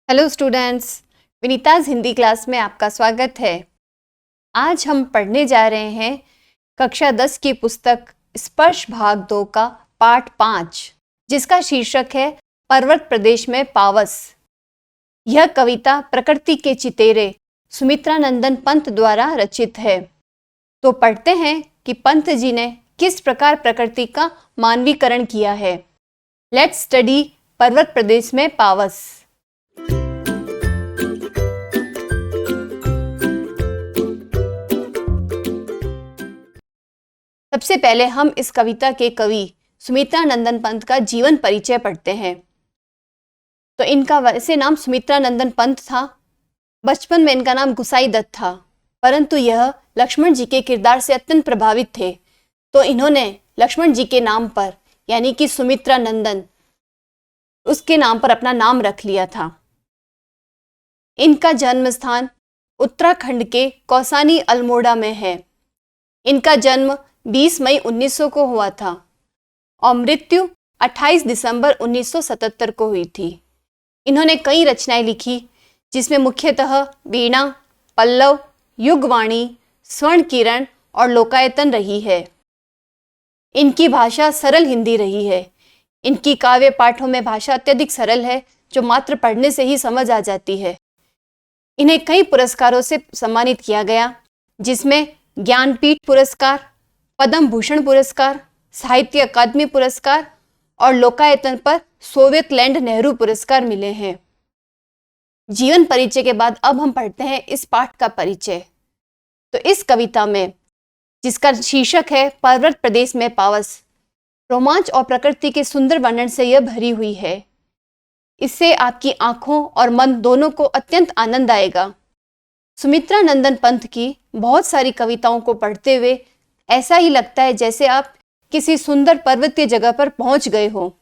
Hello students, Vinita's Hindi class में आपका स्वागत है। आज हम पढ़ने जा रहे हैं कक्षा 10 की पुस्तक स्पर्श भाग 2 का पाठ 5, जिसका शीर्षक है पर्वत प्रदेश में पावस। यह कविता प्रकृति के चितेरे सुमित्रानंदन पंत द्वारा रचित है। तो पढ़ते हैं कि पंत जी ने किस प्रकार प्रकृति का मानवीकरण किया है। लेट्स स्टडी पर्वत प्रदेश में पावस। सबसे पहले हम इस कविता के कवि सुमित्रानंदन पंत का जीवन परिचय पढ़ते हैं। तो इनका वैसे नाम सुमित्रानंदन पंत था। बचपन में इनका नाम गुसाई दत्त था, परंतु यह लक्ष्मण जी के किरदार से अत्यंत प्रभावित थे, तो इन्होंने लक्ष्मण जी के नाम पर यानी कि सुमित्रानंदन उसके नाम पर अपना नाम रख लिया था। इनका जन्म स्थान उत्तराखंड के कौसानी अल्मोड़ा में है। इनका जन्म 20 मई 1900 को हुआ था और मृत्यु 28 दिसंबर 1977 को हुई थी। इन्होंने कई रचनाएं लिखी, जिसमें मुख्यतः वीणा, पल्लव, युगवाणी, स्वर्ण किरण और लोकायतन रही है। इनकी भाषा सरल हिंदी रही है। इनकी काव्य पाठों में भाषा अत्यधिक सरल है, जो मात्र पढ़ने से ही समझ आ जाती है। इन्हें कई पुरस्कारों से सम्मानित किया गया, जिसमें ज्ञानपीठ पुरस्कार, पद्म भूषण पुरस्कार, साहित्य अकादमी पुरस्कार और लोकायतन पर सोवियत लैंड नेहरू पुरस्कार मिले हैं। जीवन परिचय के बाद अब हम पढ़ते हैं इस पाठ का परिचय। तो इस कविता में, जिसका शीर्षक है पर्वत प्रदेश में पावस, रोमांच और प्रकृति के सुंदर वर्णन से यह भरी हुई है। इससे आपकी आंखों और मन दोनों को अत्यंत आनंद आएगा। सुमित्रानंदन पंत की बहुत सारी कविताओं को पढ़ते हुए ऐसा ही लगता है जैसे आप किसी सुंदर पर्वतीय जगह पर पहुंच गए हो,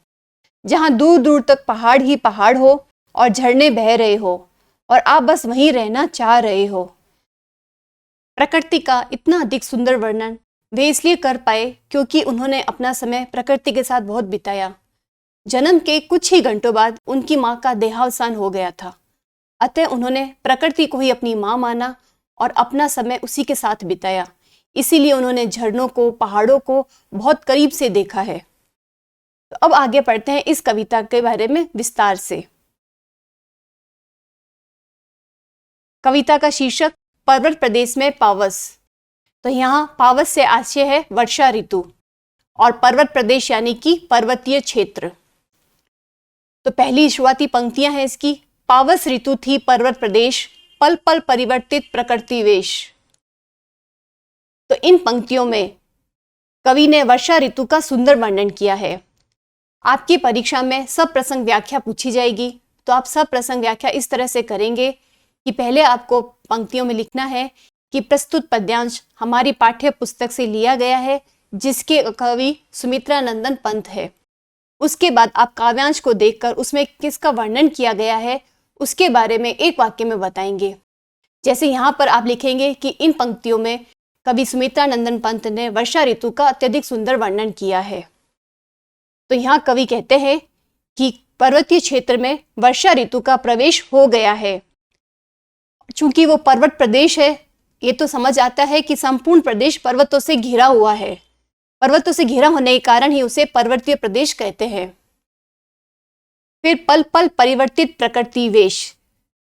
जहां दूर दूर तक पहाड़ ही पहाड़ हो और झरने बह रहे हो और आप बस वहीं रहना चाह रहे हो। प्रकृति का इतना अधिक सुंदर वर्णन वे इसलिए कर पाए क्योंकि उन्होंने अपना समय प्रकृति के साथ बहुत बिताया। जन्म के कुछ ही घंटों बाद उनकी माँ का देहावसान हो गया था, अतः उन्होंने प्रकृति को ही अपनी माँ माना और अपना समय उसी के साथ बिताया। इसीलिए उन्होंने झरनों को, पहाड़ों को बहुत करीब से देखा है। तो अब आगे पढ़ते हैं इस कविता के बारे में विस्तार से। कविता का शीर्षक पर्वत प्रदेश में पावस। तो यहाँ पावस से आशय है वर्षा ऋतु और पर्वत प्रदेश यानी कि पर्वतीय क्षेत्र। तो पहली शुरुआती पंक्तियां हैं इसकी। पावस ऋतु थी पर्वत प्रदेश, पल पल परिवर्तित प्रकृति वेश। तो इन पंक्तियों में कवि ने वर्षा ऋतु का सुंदर वर्णन किया है। आपकी परीक्षा में सब प्रसंग व्याख्या पूछी जाएगी, तो आप सब प्रसंग व्याख्या इस तरह से करेंगे कि पहले आपको पंक्तियों में लिखना है कि प्रस्तुत पद्यांश हमारी पाठ्य पुस्तक से लिया गया है, जिसके कवि सुमित्रानंदन पंत है। उसके बाद आप काव्यांश को देखकर उसमें किसका वर्णन किया गया है उसके बारे में एक वाक्य में बताएंगे। जैसे यहाँ पर आप लिखेंगे कि इन पंक्तियों में कवि सुमित्रानंदन पंत ने वर्षा ऋतु का अत्यधिक सुंदर वर्णन किया है। तो यहाँ कवि कहते हैं कि पर्वतीय क्षेत्र में वर्षा ऋतु का प्रवेश हो गया है। चूंकि वो पर्वत प्रदेश है, ये तो समझ आता है कि संपूर्ण प्रदेश पर्वतों से घिरा हुआ है। पर्वतों से घिरा होने के कारण ही उसे पर्वतीय प्रदेश कहते हैं। फिर पल पल परिवर्तित प्रकृति वेश।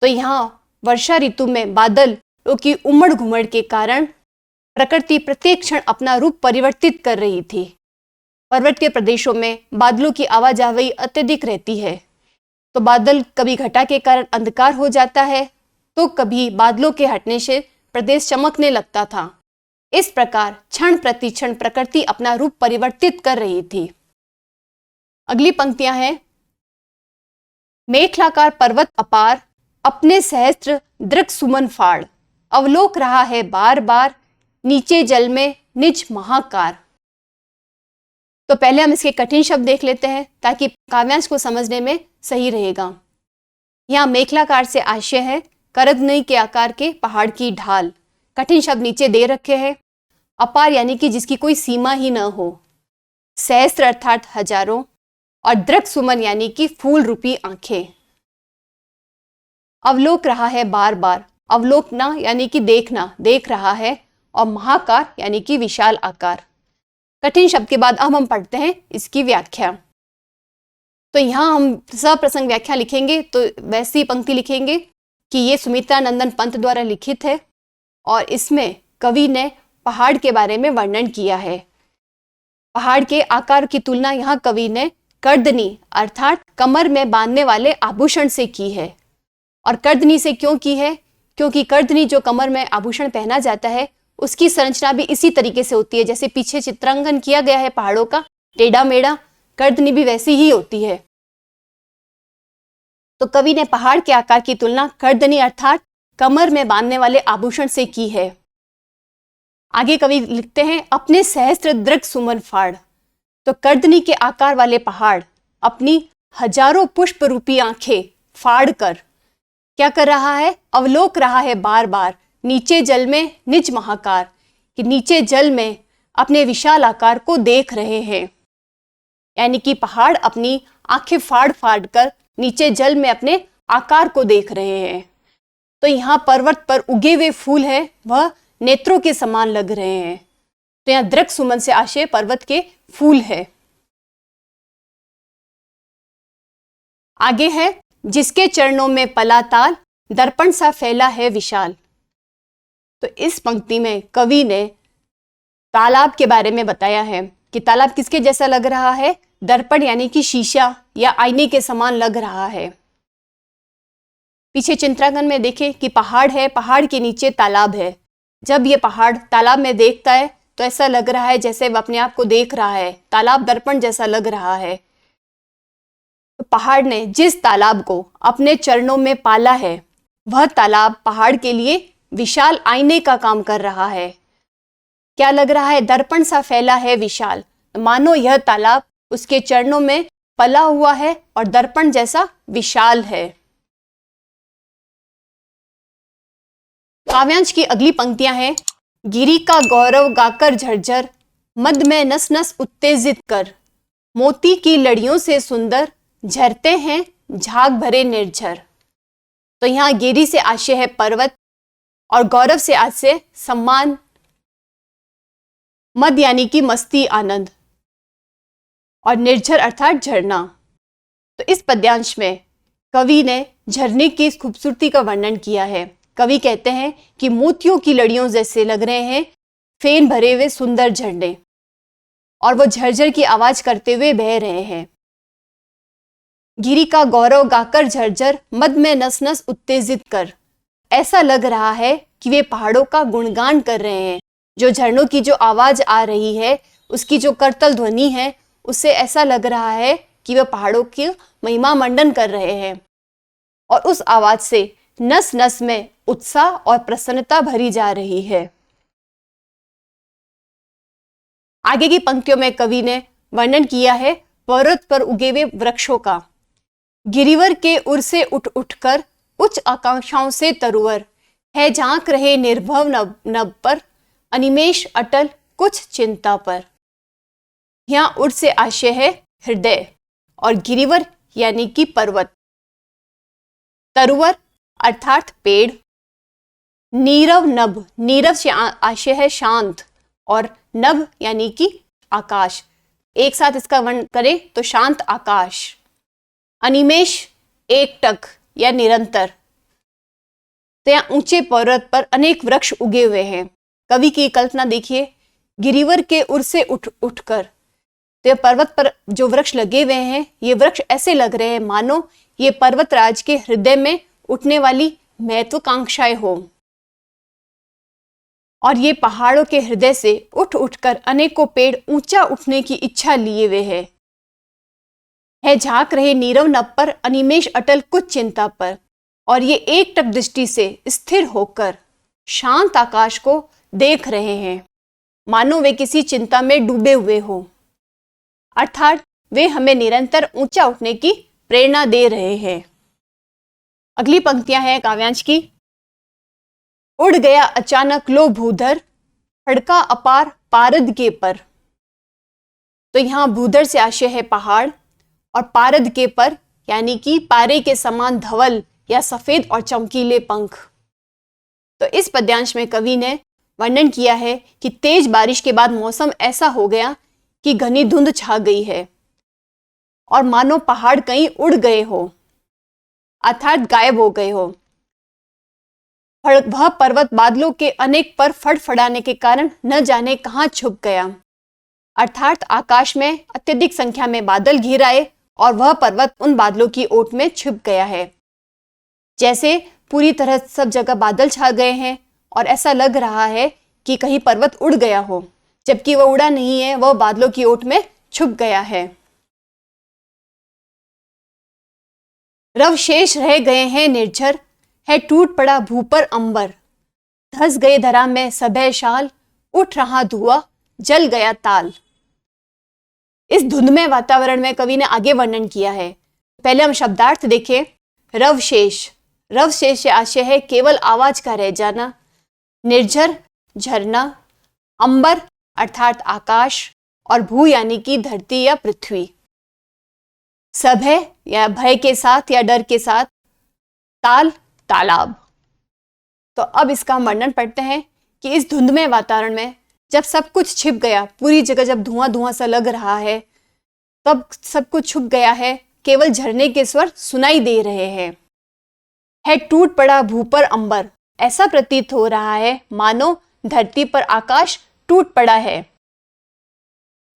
तो यहाँ वर्षा ऋतु में बादलों की उमड़ घुमड़ के कारण प्रकृति प्रत्येक क्षण अपना रूप परिवर्तित कर रही थी। पर्वतीय प्रदेशों में बादलों की आवाजाही अत्यधिक रहती है। तो बादल कभी घटा के कारण अंधकार हो जाता है, तो कभी बादलों के हटने से प्रदेश चमकने लगता था। इस प्रकार क्षण प्रति क्षण प्रकृति अपना रूप परिवर्तित कर रही थी। अगली पंक्तियां हैं। मेखलाकार पर्वत अपार, अपने सहस्त्र दृक् सुमन फाड़, अवलोक रहा है बार बार, नीचे जल में निज महाकार। तो पहले हम इसके कठिन शब्द देख लेते हैं ताकि काव्यांश को समझने में सही रहेगा। यहाँ मेखलाकार से आशय है करदनी के आकार के पहाड़ की ढाल। कठिन शब्द नीचे दे रखे हैं। अपार यानी कि जिसकी कोई सीमा ही न हो, सहस्त्र अर्थात हजारों, और दृक् सुमन यानी कि फूल रूपी आंखें। अवलोक रहा है बार बार, अवलोकना यानी कि देखना, देख रहा है, और महाकार यानी कि विशाल आकार। कठिन शब्द के बाद अब हम पढ़ते हैं इसकी व्याख्या। तो यहाँ हम सप्रसंग व्याख्या लिखेंगे तो वैसी पंक्ति लिखेंगे कि ये सुमित्रा नंदन पंत द्वारा लिखित है और इसमें कवि ने पहाड़ के बारे में वर्णन किया है। पहाड़ के आकार की तुलना यहाँ कवि ने कर्दनी अर्थात कमर में बांधने वाले आभूषण से की है। और कर्दनी से क्यों की है? क्योंकि कर्दनी जो कमर में आभूषण पहना जाता है उसकी संरचना भी इसी तरीके से होती है, जैसे पीछे चित्रांकन किया गया है पहाड़ों का टेढ़ा मेढ़ा, कर्दनी भी वैसी ही होती है। तो कवि ने पहाड़ के आकार की तुलना कर्दनी अर्थात कमर में बांधने वाले आभूषण से की है। आगे कवि लिखते हैं, अपने सहस्त्र दृग सुमन फाड़। तो कर्दनी के आकार वाले पहाड़ अपनी हजारों पुष्प रूपी आंखें फाड़ कर क्या कर रहा है? अवलोक रहा है बार बार, नीचे जल में निज महाकार, कि नीचे जल में अपने विशाल आकार को देख रहे हैं। यानी कि पहाड़ अपनी आंखें फाड़ फाड़ कर नीचे जल में अपने आकार को देख रहे हैं। तो यहाँ पर्वत पर उगे हुए फूल है वह नेत्रों के समान लग रहे हैं। तो यहाँ दृक् सुमन से आशय पर्वत के फूल है। आगे है, जिसके चरणों में पला ताल, दर्पण सा फैला है विशाल। तो इस पंक्ति में कवि ने तालाब के बारे में बताया है कि तालाब किसके जैसा लग रहा है? दर्पण यानी कि शीशा या आईने के समान लग रहा है। पीछे चित्रांकन में देखें कि पहाड़ है, पहाड़ के नीचे तालाब है। जब ये पहाड़ तालाब में देखता है तो ऐसा लग रहा है जैसे वह अपने आप को देख रहा है, तालाब दर्पण जैसा लग रहा है। तो पहाड़ ने जिस तालाब को अपने चरणों में पाला है वह तालाब पहाड़ के लिए विशाल आईने का काम कर रहा है। क्या लग रहा है? दर्पण सा फैला है विशाल, मानो यह तालाब उसके चरणों में पला हुआ है और दर्पण जैसा विशाल है। काव्यांश की अगली पंक्तियां हैं, गिरी का गौरव गाकर झरझर, मद में नस नस उत्तेजित कर, मोती की लड़ियों से सुंदर, झरते हैं झाग भरे निर्झर। तो यहाँ गिरी से आशय है पर्वत और गौरव से आशय सम्मान, मद यानी कि मस्ती आनंद, और निर्झर अर्थात झरना। तो इस पद्यांश में कवि ने झरने की खूबसूरती का वर्णन किया है। कवि कहते हैं कि मोतियों की लड़ियों जैसे लग रहे हैं फेन भरे हुए सुंदर झरने, और वो झरझर की आवाज करते हुए बह रहे हैं। गिरी का गौरव गाकर झरझर, मद में नस नस उत्तेजित कर, ऐसा लग रहा है कि वे पहाड़ों का गुणगान कर रहे हैं। जो झरनों की जो आवाज आ रही है, उसकी जो करतल ध्वनि है, उससे ऐसा लग रहा है कि वे पहाड़ों की महिमा मंडन कर रहे हैं। और उस आवाज से नस नस में उत्साह और प्रसन्नता भरी जा रही है। आगे की पंक्तियों में कवि ने वर्णन किया है पर्वत पर उगे हुए वृक्षों का। गिरिवर के उर से उठ उठकर उच्च आकांक्षाओं से तरुवर, है झांक रहे निर्भव नभ नभ पर, अनिमेष अटल कुछ चिंता पर। यहाँ उर से आशय है हृदय और गिरिवर यानी कि पर्वत, तरुवर अर्थात पेड़, नीरव नभ, नीरव से आशय है शांत, और नभ यानी कि आकाश। एक साथ इसका वर्णन करें तो शांत आकाश। अनिमेष एकटक या निरंतर। तो यहाँ ऊंचे पर्वत पर अनेक वृक्ष उगे हुए हैं। कवि की कल्पना देखिए, गिरिवर के उर से उठ उठकर, तो पर्वत पर जो वृक्ष लगे हुए हैं ये वृक्ष ऐसे लग रहे हैं मानो ये पर्वतराज के हृदय में उठने वाली महत्वाकांक्षाएं हो, और ये पहाड़ों के हृदय से उठ उठकर अनेकों पेड़ ऊंचा उठने की इच्छा लिए हुए है झांक रहे नीरव नभ पर, अनिमेष अटल कुछ चिंता पर, और ये एकटक दृष्टि से स्थिर होकर शांत आकाश को देख रहे हैं मानो वे किसी चिंता में डूबे हुए हो, अर्थात वे हमें निरंतर ऊंचा उठने की प्रेरणा दे रहे हैं। अगली पंक्तियां हैं काव्यांश की, उड़ गया अचानक लो भूधर, फड़का अपार पारद के पर। तो यहाँ भूधर से आशय है पहाड़, और पारद के पर यानी कि पारे के समान धवल या सफेद और चमकीले पंख। तो इस पद्यांश में कवि ने वर्णन किया है कि तेज बारिश के बाद मौसम ऐसा हो गया कि घनी धुंध छा गई है और मानो पहाड़ कहीं उड़ गए हो, अर्थात गायब हो गए हो। वह पर्वत बादलों के अनेक पर फड़फड़ाने के कारण न जाने कहां छुप गया, अर्थात आकाश में अत्यधिक संख्या में बादल घिर आए और वह पर्वत उन बादलों की ओट में छुप गया है। जैसे पूरी तरह सब जगह बादल छा गए हैं और ऐसा लग रहा है कि कहीं पर्वत उड़ गया हो, जबकि वह उड़ा नहीं है, वह बादलों की ओट में छुप गया है। रव शेष रह गए हैं निर्झर, है टूट पड़ा भू पर अंबर। धस गए धरा में सभय शाल, उठ रहा धुआं जल गया ताल। इस धुंधमय वातावरण में कवि ने आगे वर्णन किया है। पहले हम शब्दार्थ देखें। रव शेष, रव शेष से आशय है केवल आवाज का रह जाना। निर्झर झरना, अंबर अर्थात आकाश, और भू यानी कि धरती या पृथ्वी। सभय या भय के साथ या डर के साथ, ताल तालाब। तो अब इसका वर्णन पढ़ते हैं कि इस धुंधमय वातावरण में जब सब कुछ छिप गया, पूरी जगह जब धुआं धुआं सा लग रहा है, तब सब कुछ छुप गया है, केवल झरने के स्वर सुनाई दे रहे हैं। है टूट पड़ा भू पर अंबर, ऐसा प्रतीत हो रहा है मानो धरती पर आकाश टूट पड़ा है।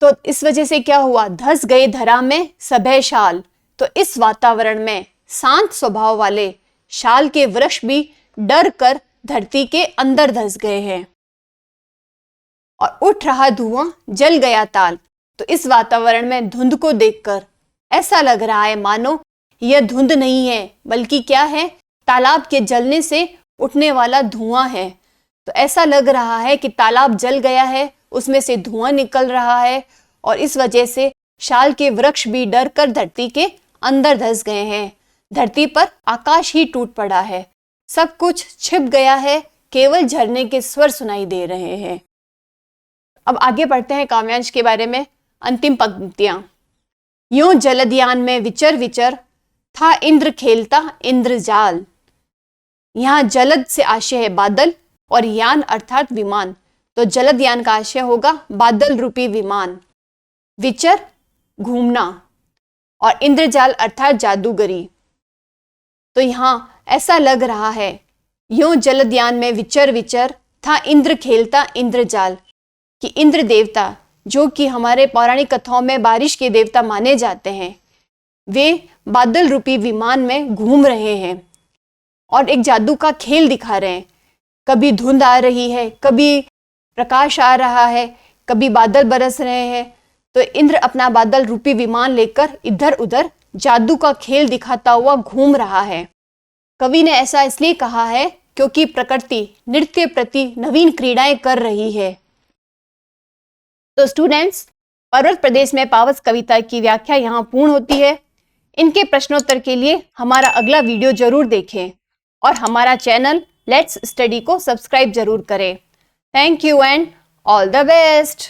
तो इस वजह से क्या हुआ, धस गए धरा में सभय शाल। तो इस वातावरण में शांत स्वभाव वाले शाल के वृक्ष भी डर कर धरती के अंदर धस गए हैं। और उठ रहा धुआं जल गया ताल। तो इस वातावरण में धुंध को देखकर ऐसा लग रहा है मानो यह धुंध नहीं है, बल्कि क्या है, तालाब के जलने से उठने वाला धुआं है। तो ऐसा लग रहा है कि तालाब जल गया है, उसमें से धुआं निकल रहा है और इस वजह से शाल के वृक्ष भी डर कर धरती के अंदर धस गए हैं। धरती पर आकाश ही टूट पड़ा है, सब कुछ छिप गया है, केवल झरने के स्वर सुनाई दे रहे हैं। अब आगे पढ़ते हैं काव्यांश के बारे में। अंतिम पंक्तियां। यूं जलदयान में विचर विचर, था इंद्र खेलता इंद्रजाल। यहां जलद से आशय है बादल और यान अर्थात विमान। तो जलद यान का आशय होगा बादल रूपी विमान। विचर घूमना और इंद्रजाल अर्थात जादूगरी। तो यहां ऐसा लग रहा है, यूं जलदयान में विचर विचर, था इंद्र खेलता इंद्रजाल, कि इंद्र देवता जो कि हमारे पौराणिक कथाओं में बारिश के देवता माने जाते हैं, वे बादल रूपी विमान में घूम रहे हैं और एक जादू का खेल दिखा रहे हैं। कभी धुंध आ रही है, कभी प्रकाश आ रहा है, कभी बादल बरस रहे हैं। तो इंद्र अपना बादल रूपी विमान लेकर इधर उधर जादू का खेल दिखाता हुआ घूम रहा है। कवि ने ऐसा इसलिए कहा है क्योंकि प्रकृति नृत्य प्रति नवीन क्रीड़ाएं कर रही है। तो स्टूडेंट्स, पर्वत प्रदेश में पावस कविता की व्याख्या यहाँ पूर्ण होती है। इनके प्रश्नोत्तर के लिए हमारा अगला वीडियो जरूर देखें और हमारा चैनल लेट्स स्टडी को सब्सक्राइब जरूर करें। Thank you and all the best.